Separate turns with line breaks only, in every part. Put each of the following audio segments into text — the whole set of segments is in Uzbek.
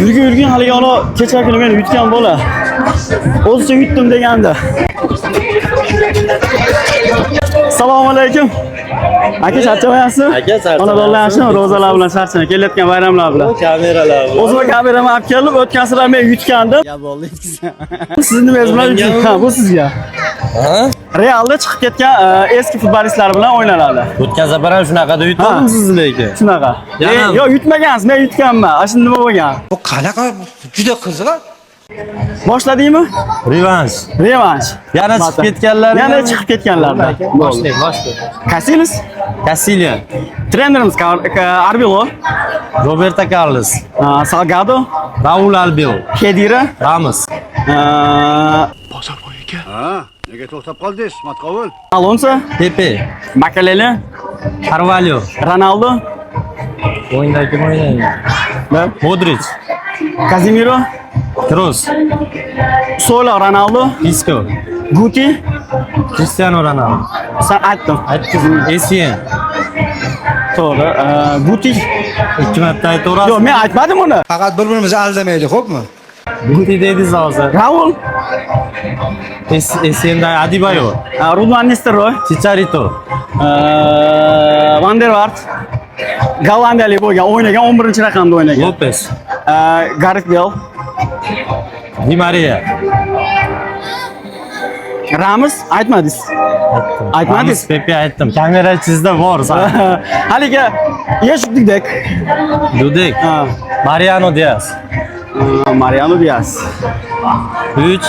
Yurgin haligi ana kecha kuni meni yutgan bola. O'zcha yutdim deganda. Assalomu alaykum. Aka charchamayapsiz?
Aka charchamayapsiz.
Xonadonlarni ro'zalar bilan charchana, kelayotgan bayramlar bilan.
Kameralar.
O'zim kameramni olib kelib, o'tgan sira men yutgandim.
Ya bo'ldi etkizgan.
Siz nimangiz bilan yutdingiz? Ha, bu sizga.
Ha?
Realda chiqib ketgan eski futbolistlar bilan o'ynanadi.
O'tgan safar ham shunaqada yutdim sizni lekin.
Shunaqa.
Yana-
Yo'q, yutmagansiz, men yutganman. Ana shunda nima bo'lgan?
Bu qanaqa juda qiziq.
Boshladingmi?
Revansh.
Revansh.
Yana chiqib ketganlar.
Yana chiqib ketganlardan.
Boshlaydi.
Kasilis?
Casillas,
Trenerimiz Arbilo,
Roberto Carlos,
Salgado,
Raul Albiol,
Khedira,
Ramos,
Ha, nega to'xtab qoldingiz, Matqovul?
Alonso,
Pepe,
Makalele,
Carvalho,
Ronaldo,
o'yinda kim o'ynaydi? Modric,
Casemiro,
Kroos,
Sola, Ronaldo,
Isco,
Guti,
Cristiano Ronaldo,
sen aytdim.
Essien.
To'g'ri. Guti.
Ikki marta aytaverasiz.
Yo'q, men aytmadim uni.
Faqat bir-birimizni aldamaydi, xo'pmi?
Guti dedingiz hozir.
Raul,
Essienda Adebayo,
Rudan Nistelrooy,
Chicharito,
Van der Vaart, Gollandiyalik bo'lgan, o'ynagan 11-raqamda o'ynagan.
Lopez,
Gareth Bale,
Di Maria.
Ramos aytmadingiz. Aytmadingiz.
Ramos, Pepe aytdim. Kamera sizda bor.
Haligi Yeshukdek.
Dudek, Mariano Diaz.
Mariano Diaz.
3,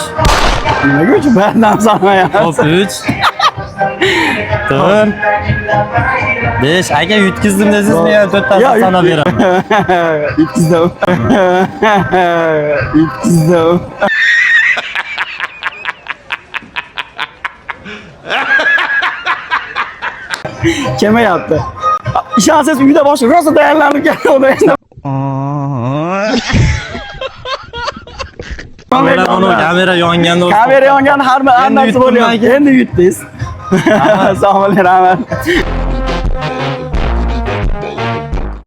Nimaga uchun baridan sanmayapsiz?
hop 3. 4. 5. Aka yutkizdim desiz men ham 4 ta sanab beraman.
Yutkizdim. Yutkizdim. Kelmayapti. Ishonsangiz uyda boshqa rosa tayyorlanib keldi endi.
Kamera yonganda
Kamera yongan har narsa bo'lyapti. Endi yutdingiz. Assalomu alaykum.